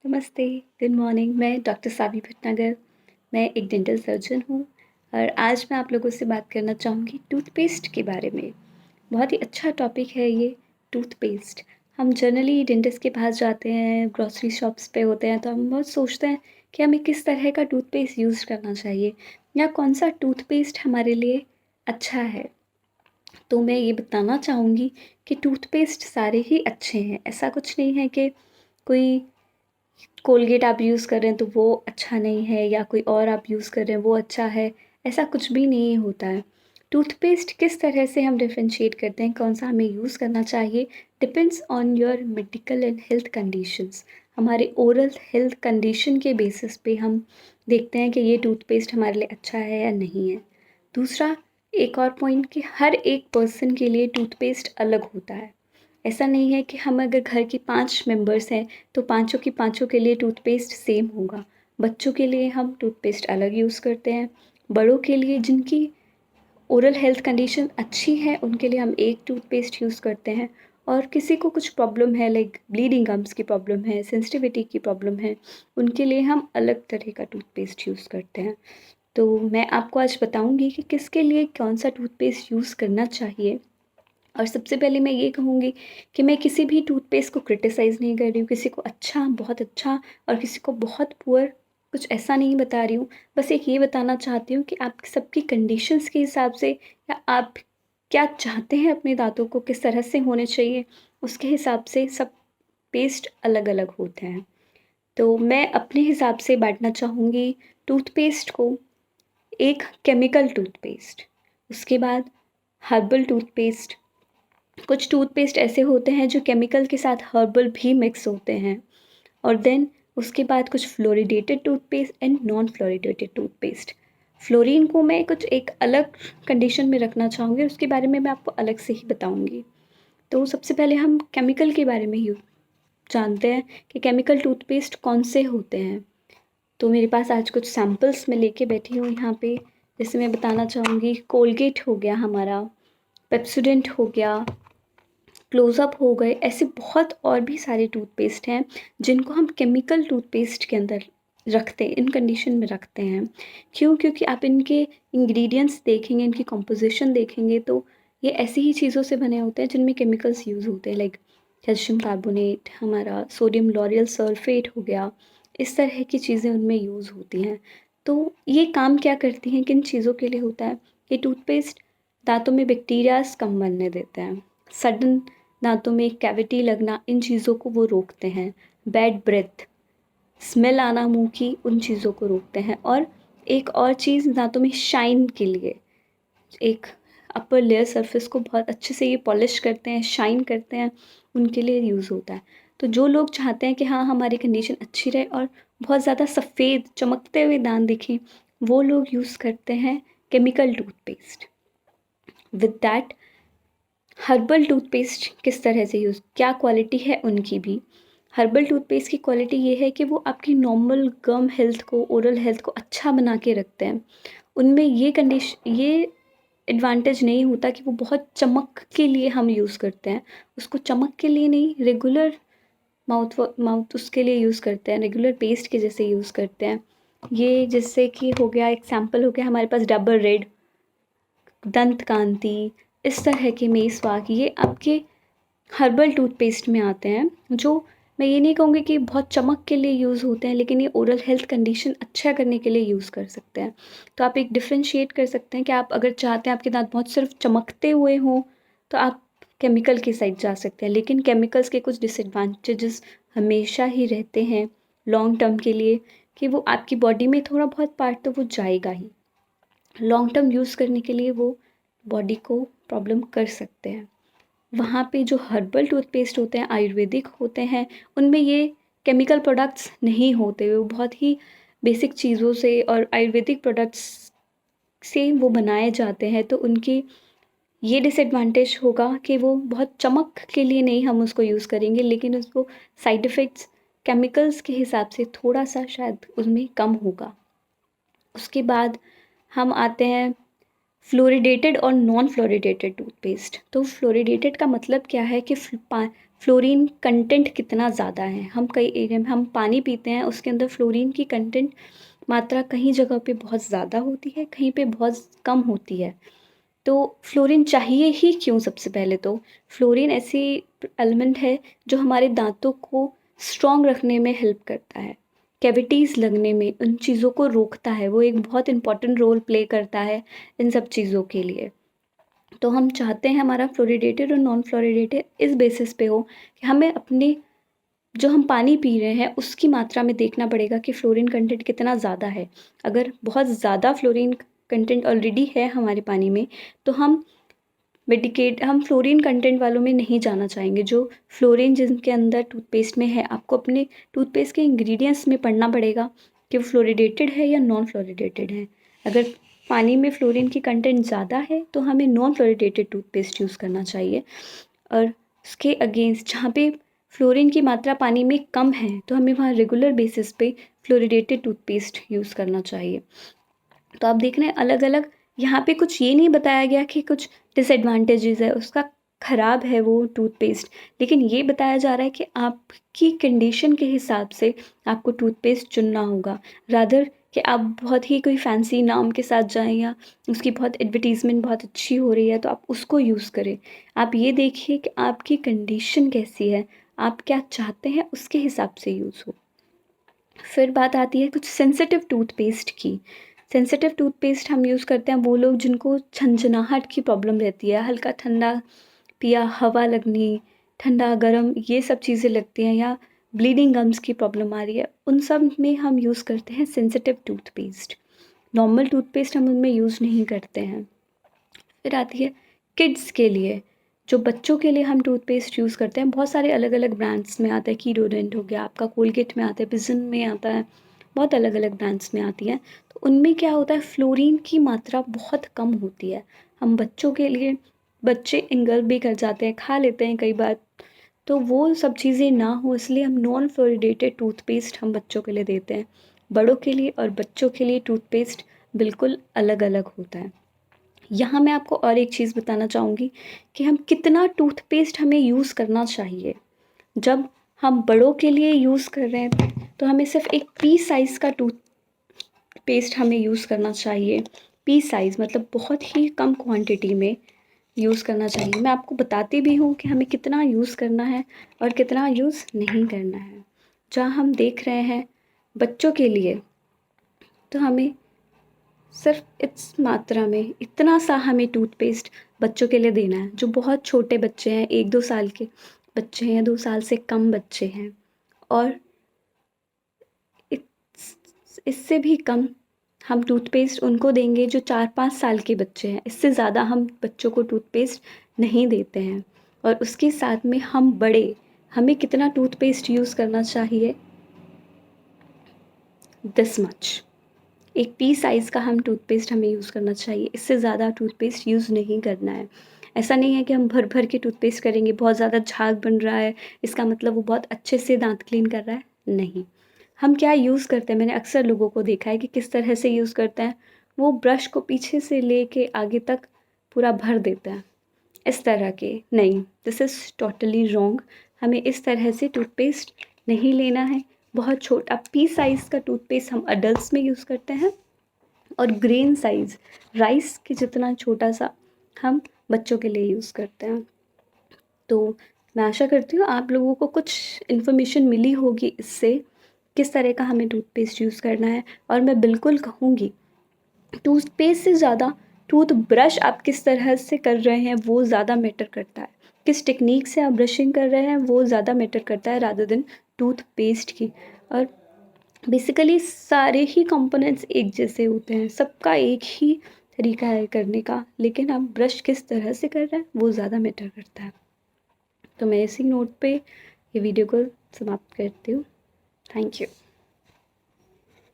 नमस्ते, good morning. मैं doctor सावी भटनागर। मैं एक डेंटल सर्जन हूँ और आज मैं आप लोगों से बात करना चाहूँगी टूथपेस्ट के बारे में। बहुत ही अच्छा टॉपिक है ये टूथपेस्ट। हम जनरली डेंटिस्ट के पास जाते हैं, ग्रोसरी शॉप्स पे होते हैं तो हम बहुत सोचते हैं कि हमें किस तरह का टूथपेस्ट यूज़ करना चाहिए या कौन-सा टूथपेस्ट हमारे लिए अच्छा है। तो मैं ये बताना चाहूँगी कि टूथपेस्ट सारे ही अच्छे हैं। ऐसा कुछ नहीं है कि कोई कोलगेट आप यूज़ कर रहे हैं तो वो अच्छा नहीं है या कोई और आप यूज़ कर रहे हैं वो अच्छा है, ऐसा कुछ भी नहीं होता है। टूथपेस्ट किस तरह से हम डिफरेंशिएट करते हैं, कौन-सा हमें यूज़ करना चाहिए, depends on your medical and health conditions. हमारे ओरल हेल्थ कंडीशन के बेसिस पे हम देखते हैं कि ये टूथपेस्ट हमारे लिए अच्छा है या नहीं है। दूसरा एक और पॉइंट कि हर एक पर्सन के लिए टूथपेस्ट अलग होता है। ऐसा नहीं है कि हम अगर घर के 5 मेंबर्स हैं तो पाँचों की पाँचों के लिए टूथपेस्ट सेम होगा। बच्चों के लिए हम टूथपेस्ट अलग यूज़ करते हैं, बड़ों के लिए जिनकी ओरल हेल्थ कंडीशन अच्छी है उनके लिए हम एक टूथपेस्ट यूज़ करते हैं और किसी को कुछ प्रॉब्लम है लाइक ब्लीडिंग गम्स की प्रॉब्लम है, सेंसिटिविटी की प्रॉब्लम है, उनके लिए हम अलग तरह का टूथपेस्ट यूज़ करते हैं। तो मैं आपको आज बताऊँगी कि किसके लिए कौन-सा टूथपेस्ट यूज़ करना चाहिए। और सबसे पहले मैं ये कहूँगी कि मैं किसी भी टूथपेस्ट को क्रिटिसाइज़ नहीं कर रही हूँ, किसी को अच्छा, बहुत अच्छा और किसी को बहुत पुअर, कुछ ऐसा नहीं बता रही हूँ। बस एक ये बताना चाहती हूँ कि आप सबकी कंडीशंस के हिसाब से या आप क्या चाहते हैं अपने दाँतों को किस तरह से होने चाहिए, उसके हिसाब से सब पेस्ट अलग-अलग होते हैं। तो मैं अपने हिसाब से बाँटना चाहूँगी टूथपेस्ट को, एक केमिकल टूथपेस्ट, उसके बाद हर्बल टूथपेस्ट, कुछ टूथपेस्ट ऐसे होते हैं जो केमिकल के साथ हर्बल भी मिक्स होते हैं और देन उसके बाद कुछ fluoridated toothpaste and non fluoridated toothpaste. Fluorine को मैं कुछ एक अलग कंडीशन में रखना चाहूँगी, उसके बारे में मैं आपको अलग से ही बताऊँगी। तो सबसे पहले हम केमिकल के बारे में ही जानते हैं कि केमिकल टूथपेस्ट कौन से होते हैं। तो मेरे पास आज कुछ सैम्पल्स मैं लेके बैठी हूँ यहाँ पे। जैसे मैं बताना चाहूँगी कोलगेट हो गया हमारा, पेप्सोडेंट हो गया, क्लोज़अप हो गए, ऐसे बहुत और भी सारे टूथपेस्ट हैं जिनको हम केमिकल टूथपेस्ट के अंदर रखते हैं, इन कंडीशन में रखते हैं। क्यों? क्योंकि आप इनके इंग्रेडिएंट्स देखेंगे, इनकी कंपोज़िशन देखेंगे तो ये ऐसी ही चीज़ों से बने होते हैं जिनमें केमिकल्स यूज़ होते हैं लाइक कैल्शियम कार्बोनेट, हमारा सोडियम लॉरियल सल्फेट हो गया, इस तरह की चीज़ें उनमें यूज़ होती हैं। तो ये काम क्या करती हैं, किन चीज़ों के लिए होता है? ये टूथपेस्ट दाँतों में बैक्टीरियाज़ कम बनने देते हैं। सडन दाँतों में कैविटी लगना, इन चीज़ों को वो रोकते हैं। बैड ब्रेथ, स्मेल आना मुँह की, उन चीज़ों को रोकते हैं। और एक और चीज़ दाँतों में शाइन के लिए, एक अपर लेयर सरफेस को बहुत अच्छे से ये पॉलिश करते हैं, शाइन करते हैं, उनके लिए यूज़ होता है। तो जो लोग चाहते हैं कि हाँ, हमारी कंडीशन अच्छी रहे और बहुत ज़्यादा सफ़ेद चमकते हुए दाँत दिखें, वो लोग यूज़ करते हैं chemical toothpaste. With that herbal toothpaste किस तरह से यूज़, क्या क्वालिटी है उनकी भी। हर्बल टूथपेस्ट की क्वालिटी ये है कि वो आपकी नॉर्मल गम हेल्थ को, ओरल हेल्थ को अच्छा बना के रखते हैं। उनमें ये एडवांटेज नहीं होता कि वो बहुत चमक के लिए हम यूज़ करते हैं। उसको चमक के लिए नहीं, रेगुलर माउथ उसके लिए यूज़ करते हैं, रेगुलर पेस्ट के जैसे यूज़ करते हैं। ये जैसे कि हो गया एग्ज़ाम्पल हो गया हमारे पास डाबर रेड, दंत कांति, इस तरह के मेसवाक, ये आपके हर्बल टूथपेस्ट में आते हैं, जो मैं ये नहीं कहूँगी कि बहुत चमक के लिए यूज़ होते हैं, लेकिन ये ओरल हेल्थ कंडीशन अच्छा करने के लिए यूज़ कर सकते हैं। तो आप एक डिफरेंशिएट कर सकते हैं कि आप अगर चाहते हैं आपके दाँत बहुत सिर्फ चमकते हुए हों, तो आप केमिकल की साइड जा सकते हैं। लेकिन केमिकल्स के कुछ डिसएडवांटेजेस हमेशा ही रहते हैं लॉन्ग टर्म के लिए, कि वो आपकी बॉडी में थोड़ा बहुत पार्ट तो वो जाएगा ही। लॉन्ग टर्म यूज़ करने के लिए वो बॉडी को प्रॉब्लम कर सकते हैं। वहाँ पे जो हर्बल टूथपेस्ट होते हैं, आयुर्वेदिक होते हैं, उनमें ये केमिकल प्रोडक्ट्स नहीं होते। वो बहुत ही बेसिक चीज़ों से और आयुर्वेदिक प्रोडक्ट्स से वो बनाए जाते हैं, तो उनकी ये डिसएडवांटेज होगा कि वो बहुत चमक के लिए नहीं हम उसको यूज़ करेंगे, लेकिन उसको साइड इफ़ेक्ट्स केमिकल्स के हिसाब से थोड़ा-सा शायद उसमें कम होगा। उसके बाद हम आते हैं फ्लोरिडेटेड और नॉन फ्लोरिडेटेड टूथपेस्ट। तो फ्लोरिडेटेड का मतलब क्या है कि फ्लोरीन कंटेंट कितना ज़्यादा है। हम कई एरिया में हम पानी पीते हैं, उसके अंदर फ्लोरीन की कंटेंट मात्रा कहीं जगह पे बहुत ज़्यादा होती है, कहीं पे बहुत कम होती है। तो फ्लोरीन चाहिए ही क्यों? सबसे पहले तो फ्लोरीन ऐसी एलिमेंट है जो हमारे दांतों को स्ट्रॉन्ग रखने में हेल्प करता है, कैविटीज़ लगने में उन चीज़ों को रोकता है, वो एक बहुत इंपॉर्टेंट रोल प्ले करता है इन सब चीज़ों के लिए। तो हम चाहते हैं हमारा फ्लोरिडेटेड और नॉन फ्लोरिडेटेड इस बेसिस पे हो कि हमें अपने जो हम पानी पी रहे हैं उसकी मात्रा में देखना पड़ेगा कि फ्लोरीन कंटेंट कितना ज़्यादा है। अगर बहुत ज़्यादा फ्लोरीन कंटेंट ऑलरेडी है हमारे पानी में, तो हम फ्लोरीन कंटेंट वालों में नहीं जाना चाहेंगे। जो फ्लोरीन जिनके अंदर टूथपेस्ट में है, आपको अपने टूथपेस्ट के इंग्रेडिएंट्स में पढ़ना पड़ेगा कि वो फ्लोरिडेटेड है या नॉन फ्लोरिडेटेड है। अगर पानी में फ्लोरीन की कंटेंट ज़्यादा है तो हमें नॉन फ्लोरिडेटेड टूथपेस्ट यूज़ करना चाहिए, और उसके अगेंस्ट जहाँ पे फ्लोरीन की मात्रा पानी में कम है तो हमें वहाँ रेगुलर बेसिस पे फ्लोरिडेटेड टूथपेस्ट यूज़ करना चाहिए। तो आप देख रहे हैं अलग अलग, यहाँ पे कुछ ये नहीं बताया गया कि कुछ डिसएडवांटेजेस है उसका, ख़राब है वो टूथपेस्ट, लेकिन ये बताया जा रहा है कि आपकी कंडीशन के हिसाब से आपको टूथपेस्ट चुनना होगा, रादर कि आप बहुत ही कोई फैंसी नाम के साथ जाएं या उसकी बहुत एडवर्टीज़मेंट बहुत अच्छी हो रही है तो आप उसको यूज़ करें। आप ये देखिए कि आपकी कंडीशन कैसी है, आप क्या चाहते हैं, उसके हिसाब से यूज़ हो। फिर बात आती है कुछ सेंसिटिव टूथपेस्ट की। सेंसिटिव टूथपेस्ट हम यूज़ करते हैं वो लोग जिनको झंझनाहट की प्रॉब्लम रहती है, हल्का ठंडा पिया हवा लगनी, ठंडा गर्म ये सब चीज़ें लगती हैं, या ब्लीडिंग गम्स की प्रॉब्लम आ रही है, उन सब में हम यूज़ करते हैं सेंसिटिव टूथपेस्ट। नॉर्मल टूथपेस्ट हम उनमें यूज़ नहीं करते हैं। फिर आती है किड्स के लिए, जो बच्चों के लिए हम टूथपेस्ट यूज़ करते हैं, बहुत सारे अलग अलग ब्रांड्स में आता है, कीरोडेंट हो गया आपका, कोलगेट में आता है, पिजन में आता है, बहुत अलग अलग ब्रांड्स में आती है। तो उनमें क्या होता है, फ्लोरीन की मात्रा बहुत कम होती है। हम बच्चों के लिए, बच्चे इंगल्प भी कर जाते हैं, खा लेते हैं कई बार, तो वो सब चीज़ें ना हो इसलिए हम नॉन फ्लोरिडेटेड टूथपेस्ट हम बच्चों के लिए देते हैं। बड़ों के लिए और बच्चों के लिए टूथपेस्ट बिल्कुल अलग अलग होता है। यहाँ मैं आपको और एक चीज़ बताना चाहूँगी कि हम कितना टूथपेस्ट हमें यूज़ करना चाहिए। जब हम बड़ों के लिए यूज़ कर रहे हैं तो हमें सिर्फ एक पी साइज़ का टूथपेस्ट हमें यूज़ करना चाहिए। पी साइज़ मतलब बहुत ही कम क्वांटिटी में यूज़ करना चाहिए। मैं आपको बताती भी हूँ कि हमें कितना यूज़ करना है और कितना यूज़ नहीं करना है। जहाँ हम देख रहे हैं बच्चों के लिए, तो हमें सिर्फ इस मात्रा में इतना सा हमें टूथपेस्ट बच्चों के लिए देना है। जो बहुत छोटे बच्चे हैं, 1-2 साल के बच्चे हैं, 2 साल से कम बच्चे हैं, और इससे भी कम हम टूथपेस्ट उनको देंगे जो 4-5 साल के बच्चे हैं। इससे ज़्यादा हम बच्चों को टूथपेस्ट नहीं देते हैं। और उसके साथ में हम बड़े, हमें कितना टूथपेस्ट यूज़ करना चाहिए, दिस मच। एक पी साइज़ का हम टूथपेस्ट हमें यूज़ करना चाहिए, इससे ज़्यादा टूथपेस्ट यूज़ नहीं करना है। ऐसा नहीं है कि हम भर भर के टूथपेस्ट करेंगे, बहुत ज़्यादा झाग बन रहा है इसका मतलब वो बहुत अच्छे से दांत क्लीन कर रहा है, नहीं। हम क्या यूज़ करते हैं, मैंने अक्सर लोगों को देखा है कि किस तरह से यूज़ करते हैं, वो ब्रश को पीछे से ले के आगे तक पूरा भर देते हैं इस तरह के। नहीं, दिस इज़ टोटली रॉन्ग। हमें इस तरह से टूथपेस्ट नहीं लेना है। बहुत छोटा पी साइज़ का टूथपेस्ट हम अडल्ट्स में यूज़ करते हैं, और ग्रेन साइज़ राइस के जितना छोटा सा हम बच्चों के लिए यूज़ करते हैं। तो मैं आशा करती हूँ आप लोगों को कुछ इन्फॉर्मेशन मिली होगी इससे, किस तरह का हमें टूथपेस्ट यूज़ करना है। और मैं बिल्कुल कहूँगी टूथपेस्ट से ज़्यादा टूथब्रश आप किस तरह से कर रहे हैं वो ज़्यादा मैटर करता है। किस टेक्नीक से आप ब्रशिंग कर रहे हैं वो ज़्यादा मैटर करता है रादर देन टूथपेस्ट की। और बेसिकली सारे ही कंपोनेंट्स एक जैसे होते हैं, सबका एक ही तरीका है करने का, लेकिन आप ब्रश किस तरह से कर रहे हैं वो ज़्यादा मैटर करता है। तो मैं इसी नोट पे ये वीडियो को समाप्त करती हूँ। Thank you.